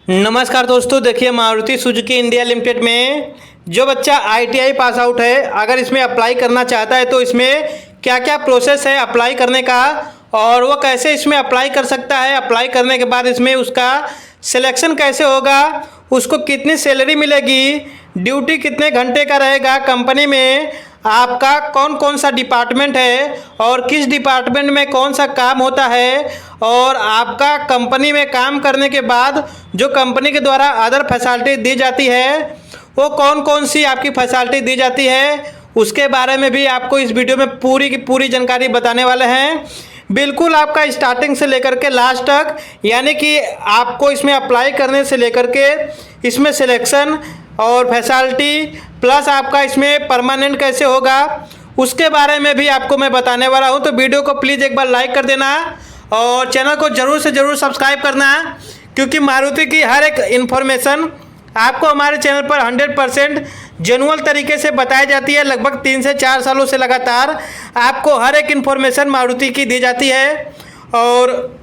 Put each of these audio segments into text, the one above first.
नमस्कार दोस्तों, देखिए मारुति सुजुकी इंडिया लिमिटेड में जो बच्चा आईटीआई पास आउट है, अगर इसमें अप्लाई करना चाहता है तो इसमें क्या क्या प्रोसेस है अप्लाई करने का और वो कैसे इसमें अप्लाई कर सकता है। अप्लाई करने के बाद इसमें उसका सिलेक्शन कैसे होगा, उसको कितनी सैलरी मिलेगी, ड्यूटी कितने घंटे का रहेगा, कंपनी में आपका कौन कौन सा डिपार्टमेंट है और किस डिपार्टमेंट में कौन सा काम होता है, और आपका कंपनी में काम करने के बाद जो कंपनी के द्वारा अदर फैसिलिटी दी जाती है वो कौन कौन सी आपकी फैसिलिटी दी जाती है, उसके बारे में भी आपको इस वीडियो में पूरी की पूरी जानकारी बताने वाले हैं। बिल्कुल आपका स्टार्टिंग से लेकर के लास्ट तक, यानी कि आपको इसमें अप्लाई करने से लेकर के इसमें सिलेक्शन और फैसिलिटी प्लस आपका इसमें परमानेंट कैसे होगा उसके बारे में भी आपको मैं बताने वाला हूं। तो वीडियो को प्लीज़ एक बार लाइक कर देना और चैनल को ज़रूर से ज़रूर सब्सक्राइब करना, क्योंकि मारुति की हर एक इन्फॉर्मेशन आपको हमारे चैनल पर 100% जेन्युइन तरीके से बताई जाती है। लगभग 3 से 4 सालों से लगातार आपको हर एक इन्फॉर्मेशन मारुति की दी जाती है। और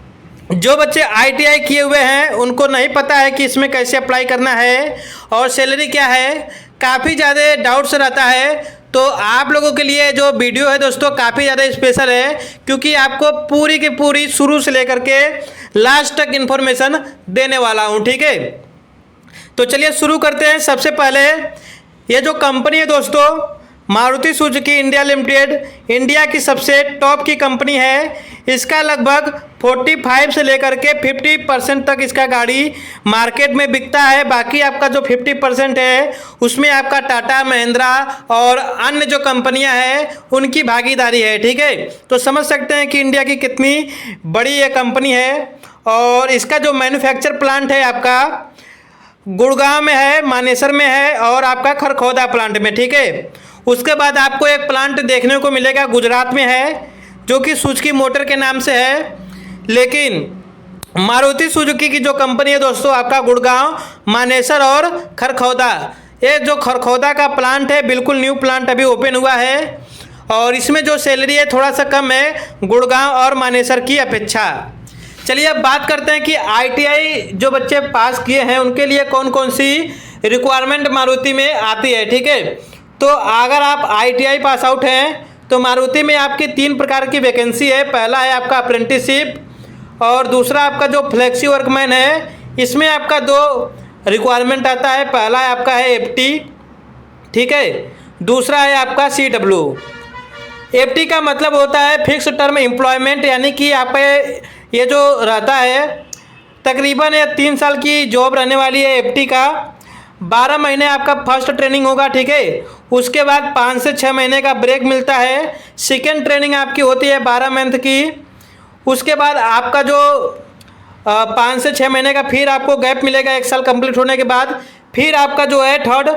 जो बच्चे आईटीआई किए हुए हैं उनको नहीं पता है कि इसमें कैसे अप्लाई करना है और सैलरी क्या है, काफ़ी ज़्यादा डाउट्स रहता है। तो आप लोगों के लिए जो वीडियो है दोस्तों काफ़ी ज़्यादा स्पेशल है, क्योंकि आपको पूरी की पूरी शुरू से लेकर के लास्ट तक इन्फॉर्मेशन देने वाला हूँ, ठीक है। तो चलिए शुरू करते हैं। सबसे पहले ये जो कंपनी है दोस्तों Maruti Suzuki India limited India की सबसे टॉप की कंपनी है। इसका लगभग 45 से लेकर के 50% तक इसका गाड़ी मार्केट में बिकता है। बाकी आपका जो 50% है उसमें आपका टाटा, महिंद्रा और अन्य जो कंपनियां हैं उनकी भागीदारी है, ठीक है। तो समझ सकते हैं कि इंडिया की कितनी बड़ी ये कंपनी है। और इसका जो मैन्युफैक्चर प्लांट है आपका गुड़गांव में है, मानेसर में है और आपका खरखौदा प्लांट में, ठीक है। उसके बाद आपको एक प्लांट देखने को मिलेगा गुजरात में है, जो कि सुजुकी मोटर के नाम से है। लेकिन मारुति सुजुकी की जो कंपनी है दोस्तों आपका गुड़गांव, मानेसर और खरखौदा, ये जो खरखौदा का प्लांट है बिल्कुल न्यू प्लांट अभी ओपन हुआ है और इसमें जो सैलरी है थोड़ा सा कम है गुड़गांव और मानेसर की अपेक्षा। चलिए अब बात करते हैं कि आईटीआई जो बच्चे पास किए हैं उनके लिए कौन कौन सी रिक्वायरमेंट मारुति में आती है, ठीक है। तो अगर आप आईटीआई पास आउट हैं तो मारुति में आपकी 3 प्रकार की वैकेंसी है। पहला है आपका अप्रेंटिसशिप और दूसरा आपका जो फ्लेक्सी वर्कमैन है, इसमें आपका 2 रिक्वायरमेंट आता है। पहला है आपका है एफटी, ठीक है, दूसरा है आपका सीडब्ल्यू। एफटी का मतलब होता है फिक्स टर्म एम्प्लॉयमेंट, यानी कि आपका ये जो रहता है तकरीबन ये 3 साल की जॉब रहने वाली है। एफटी का 12 महीने आपका फर्स्ट ट्रेनिंग होगा, ठीक है। उसके बाद 5 से 6 महीने का ब्रेक मिलता है। सेकेंड ट्रेनिंग आपकी होती है 12 मंथ की। उसके बाद आपका जो 5 से 6 महीने का फिर आपको गैप मिलेगा 1 साल कंप्लीट होने के बाद। फिर आपका जो है थर्ड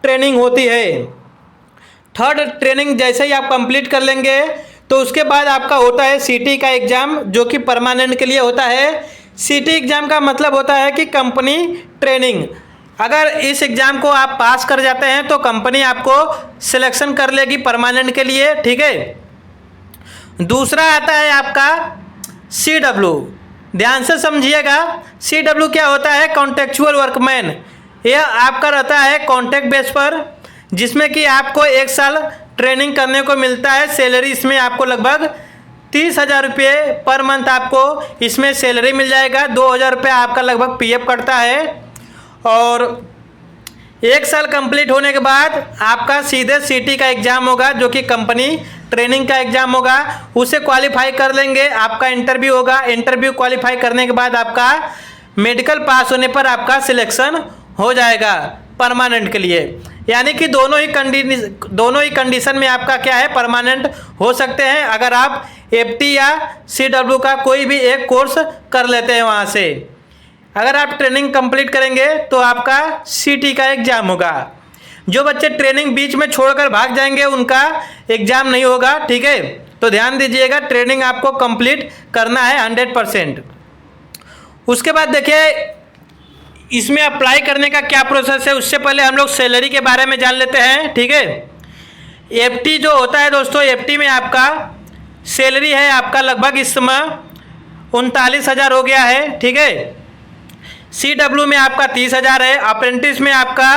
ट्रेनिंग होती है। थर्ड ट्रेनिंग जैसे ही आप कंप्लीट कर लेंगे तो उसके बाद आपका होता है सीटी का एग्ज़ाम, जो कि परमानेंट के लिए होता है। सीटी एग्ज़ाम का मतलब होता है कि कंपनी ट्रेनिंग। अगर इस एग्ज़ाम को आप पास कर जाते हैं तो कंपनी आपको सिलेक्शन कर लेगी परमानेंट के लिए, ठीक है। दूसरा आता है आपका सीडब्ल्यू, ध्यान से समझिएगा। सीडब्ल्यू क्या होता है? Contractual workman. यह आपका रहता है कॉन्ट्रैक्ट बेस पर, जिसमें कि आपको 1 साल ट्रेनिंग करने को मिलता है। सैलरी इसमें आपको लगभग 30,000 रुपये पर मंथ आपको इसमें सैलरी मिल जाएगा। 2,000 रुपये आपका लगभग पीएफ कटता है। और 1 साल कंप्लीट होने के बाद आपका सीधे सीटी का एग्ज़ाम होगा, जो कि कंपनी ट्रेनिंग का एग्ज़ाम होगा। उसे क्वालिफाई कर लेंगे, आपका इंटरव्यू होगा। इंटरव्यू क्वालिफाई करने के बाद आपका मेडिकल पास होने पर आपका सिलेक्शन हो जाएगा परमानेंट के लिए। यानी कि दोनों ही कंडीशन में आपका क्या है, परमानेंट हो सकते हैं अगर आप एफटी या सीडब्ल्यू का कोई भी एक कोर्स कर लेते हैं वहाँ से। अगर आप ट्रेनिंग कंप्लीट करेंगे तो आपका सीटी का एग्ज़ाम होगा। जो बच्चे ट्रेनिंग बीच में छोड़कर भाग जाएंगे उनका एग्ज़ाम नहीं होगा, ठीक है। तो ध्यान दीजिएगा, ट्रेनिंग आपको कंप्लीट करना है 100%। उसके बाद देखिए इसमें अप्लाई करने का क्या प्रोसेस है। उससे पहले हम लोग सैलरी के बारे में जान लेते हैं, ठीक है। एफटी जो होता है दोस्तों, एफटी में आपका सैलरी है आपका लगभग इस समय 39,000 हो गया है, ठीक है। CW में आपका 30,000 है, अप्रेंटिस में आपका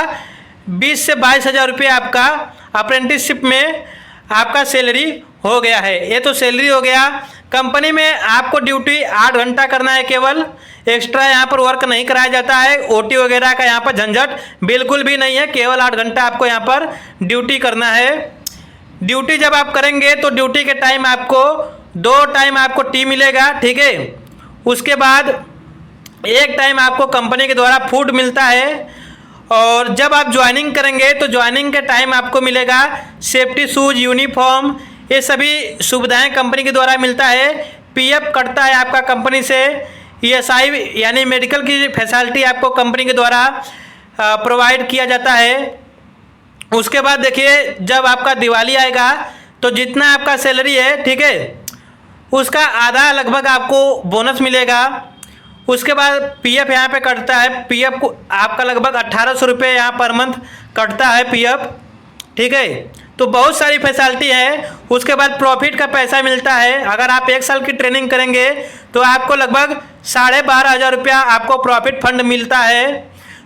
20 से 22,000 रुपये आपका अप्रेंटिसशिप में आपका सैलरी हो गया है। ये तो सैलरी हो गया। कंपनी में आपको ड्यूटी 8 घंटा करना है केवल, एक्स्ट्रा यहाँ पर वर्क नहीं कराया जाता है। OT वगैरह का यहाँ पर झंझट बिल्कुल भी नहीं है, केवल 8 घंटा आपको यहाँ पर ड्यूटी करना है। ड्यूटी जब आप करेंगे तो ड्यूटी के टाइम आपको 2 टाइम आपको टी मिलेगा, ठीक है। उसके बाद 1 टाइम आपको कंपनी के द्वारा फूड मिलता है। और जब आप ज्वाइनिंग करेंगे तो ज्वाइनिंग के टाइम आपको मिलेगा सेफ्टी शूज, यूनिफॉर्म, ये सभी सुविधाएं कंपनी के द्वारा मिलता है। PF कटता है आपका कंपनी से। ESI यानी मेडिकल की फैसिलिटी आपको कंपनी के द्वारा प्रोवाइड किया जाता है। उसके बाद देखिए, जब आपका दिवाली आएगा तो जितना आपका सैलरी है, ठीक है, उसका आधा लगभग आपको बोनस मिलेगा। उसके बाद PF यहाँ पे कटता है। PF को आपका लगभग 1800 रुपये यहाँ पर मंथ कटता है PF, ठीक है। तो बहुत सारी फैसिलिटी है। उसके बाद प्रॉफिट का पैसा मिलता है। अगर आप 1 साल की ट्रेनिंग करेंगे तो आपको लगभग 12,500 रुपया आपको प्रॉफिट फंड मिलता है।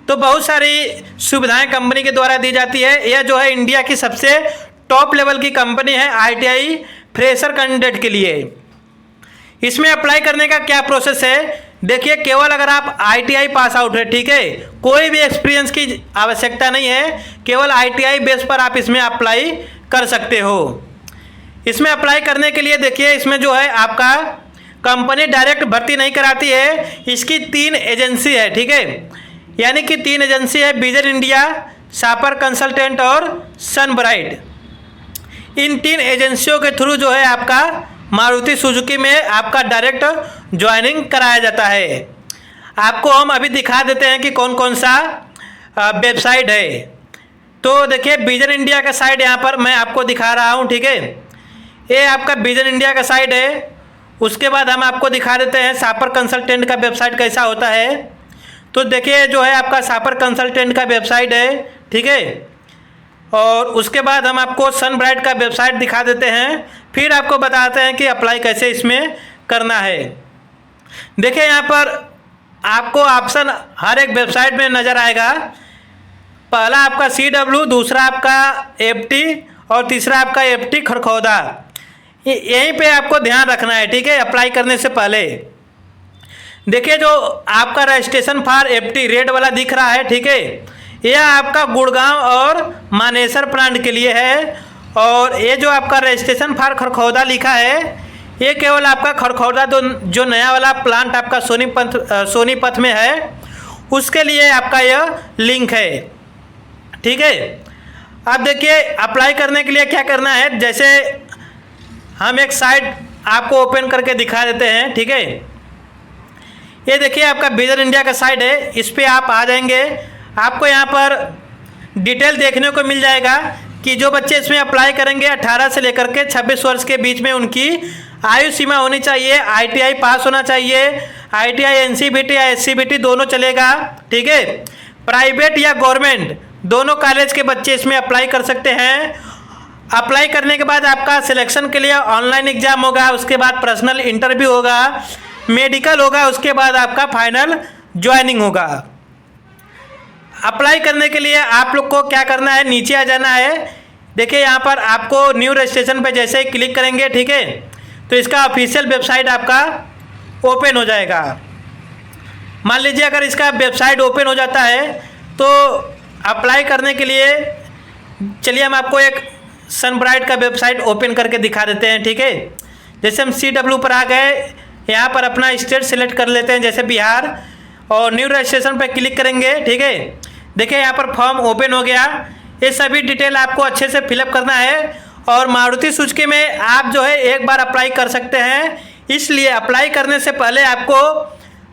तो बहुत सारी सुविधाएं कंपनी के द्वारा दी जाती है। यह जो है इंडिया की सबसे टॉप लेवल की कंपनी है ITI फ्रेशर कैंडिडेट के लिए। इसमें अप्लाई करने का क्या प्रोसेस है, देखिए, केवल अगर आप ITI पास आउट है, ठीक है, कोई भी एक्सपीरियंस की आवश्यकता नहीं है, केवल ITI बेस पर आप इसमें अप्लाई कर सकते हो। इसमें अप्लाई करने के लिए देखिए, इसमें जो है आपका कंपनी डायरेक्ट भर्ती नहीं कराती है, इसकी 3 एजेंसी है, ठीक है। यानी कि 3 एजेंसी है, विजन इंडिया, शापर कंसल्टेंट और सनब्राइट। इन 3 एजेंसियों के थ्रू जो है आपका मारुति सुजुकी में आपका डायरेक्ट ज्वाइनिंग कराया जाता है। आपको हम अभी दिखा देते हैं कि कौन कौन सा वेबसाइट है। तो देखिए, विजन इंडिया का साइट यहाँ पर मैं आपको दिखा रहा हूँ, ठीक है। ये आपका विजन इंडिया का साइट है। उसके बाद हम आपको दिखा देते हैं शापर कंसल्टेंट का वेबसाइट कैसा होता है। तो देखिए, जो है आपका शापर कंसल्टेंट का वेबसाइट है, ठीक है। और उसके बाद हम आपको सनब्राइट का वेबसाइट दिखा देते हैं, फिर आपको बताते हैं कि अप्लाई कैसे इसमें करना है। देखिए, यहाँ पर आपको ऑप्शन हर एक वेबसाइट में नज़र आएगा। पहला आपका CW, दूसरा आपका FT और तीसरा आपका FT खरखौदा। यहीं पे आपको ध्यान रखना है, ठीक है, अप्लाई करने से पहले। देखिए, जो आपका रजिस्ट्रेशन फॉर FT रेड वाला दिख रहा है, ठीक है, यह आपका गुड़गांव और मानेसर प्लांट के लिए है। और ये जो आपका रजिस्ट्रेशन फॉर खरखौदा लिखा है, ये केवल आपका खरखौदा जो नया वाला प्लांट आपका सोनीपत में है, उसके लिए आपका यह लिंक है, ठीक है। अब देखिए, अप्लाई करने के लिए क्या करना है, जैसे हम एक साइट आपको ओपन करके दिखा देते हैं, ठीक है। ये देखिए, आपका विजन इंडिया का साइट है। इस पर आप आ जाएंगे, आपको यहाँ पर डिटेल देखने को मिल जाएगा कि जो बच्चे इसमें अप्लाई करेंगे 18 से लेकर के 26 वर्ष के बीच में उनकी आयु सीमा होनी चाहिए, ITI पास होना चाहिए, ITI NCVT या SCVT दोनों चलेगा, ठीक है। प्राइवेट या गवर्नमेंट दोनों कॉलेज के बच्चे इसमें अप्लाई कर सकते हैं। अप्लाई करने के बाद आपका सिलेक्शन के लिए ऑनलाइन एग्जाम होगा, उसके बाद पर्सनल इंटरव्यू होगा, मेडिकल होगा, उसके बाद आपका फाइनल ज्वाइनिंग होगा। अप्लाई करने के लिए आप लोग को क्या करना है, नीचे आ जाना है। देखिए, यहाँ पर आपको न्यू रजिस्ट्रेशन पे जैसे ही क्लिक करेंगे, ठीक है, तो इसका ऑफिशियल वेबसाइट आपका ओपन हो जाएगा। मान लीजिए अगर इसका वेबसाइट ओपन हो जाता है तो अप्लाई करने के लिए चलिए हम आपको एक सनब्राइट का वेबसाइट ओपन करके दिखा देते हैं, ठीक है। जैसे हम CW पर आ गए, यहाँ पर अपना स्टेट सेलेक्ट कर लेते हैं, जैसे बिहार, और न्यू रजिस्ट्रेशन पर क्लिक करेंगे, ठीक है। देखिए, यहाँ पर फॉर्म ओपन हो गया। ये सभी डिटेल आपको अच्छे से फिलअप करना है। और मारुति सुजुकी में आप जो है एक बार अप्लाई कर सकते हैं, इसलिए अप्लाई करने से पहले आपको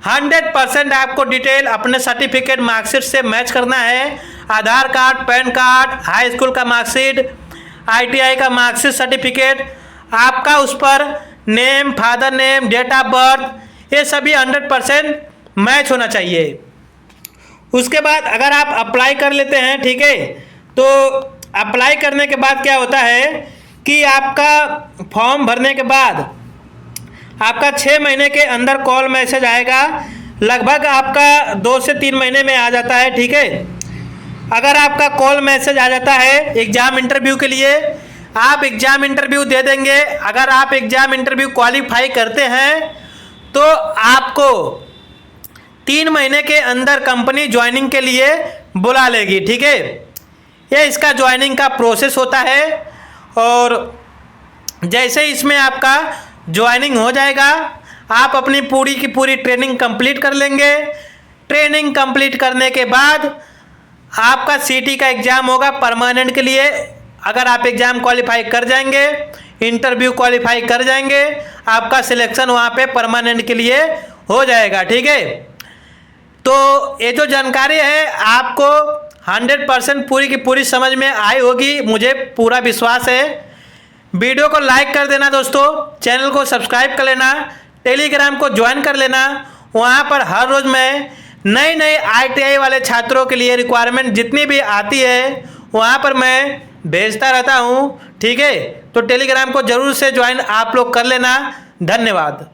100% आपको डिटेल अपने सर्टिफिकेट मार्कशीट से मैच करना है। Aadhaar card, pan card, high school का मार्कशीट, ITI का मार्कशीट सर्टिफिकेट, आपका उस पर name, father name, date of birth, ये सभी 100% मैच होना चाहिए। उसके बाद अगर आप अप्लाई कर लेते हैं, ठीक है, तो अप्लाई करने के बाद क्या होता है कि आपका फॉर्म भरने के बाद आपका 6 महीने के अंदर कॉल मैसेज आएगा लगभग आपका 2 से 3 महीने में आ जाता है। ठीक है, अगर आपका कॉल मैसेज आ जाता है एग्ज़ाम इंटरव्यू के लिए, आप एग्ज़ाम इंटरव्यू दे देंगे। अगर आप एग्ज़ाम इंटरव्यू क्वालिफाई करते हैं तो आपको 3 महीने के अंदर कंपनी ज्वाइनिंग के लिए बुला लेगी। ठीक है, ये इसका ज्वाइनिंग का प्रोसेस होता है। और जैसे इसमें आपका ज्वाइनिंग हो जाएगा, आप अपनी पूरी की पूरी ट्रेनिंग कंप्लीट कर लेंगे। ट्रेनिंग कंप्लीट करने के बाद आपका सीटी का एग्ज़ाम होगा परमानेंट के लिए। अगर आप एग्ज़ाम क्वालिफाई कर जाएंगे, इंटरव्यू क्वालिफाई कर जाएंगे, आपका सिलेक्शन वहाँ पे परमानेंट के लिए हो जाएगा। ठीक है, तो ये जो जानकारी है आपको 100% पूरी की पूरी समझ में आई होगी, मुझे पूरा विश्वास है। वीडियो को लाइक कर देना दोस्तों, चैनल को सब्सक्राइब कर लेना, टेलीग्राम को ज्वाइन कर लेना। वहाँ पर हर रोज़ मैं नए नए ITI वाले छात्रों के लिए रिक्वायरमेंट जितनी भी आती है वहाँ पर मैं भेजता रहता हूँ। ठीक है, तो टेलीग्राम को ज़रूर से ज्वाइन आप लोग कर लेना। धन्यवाद।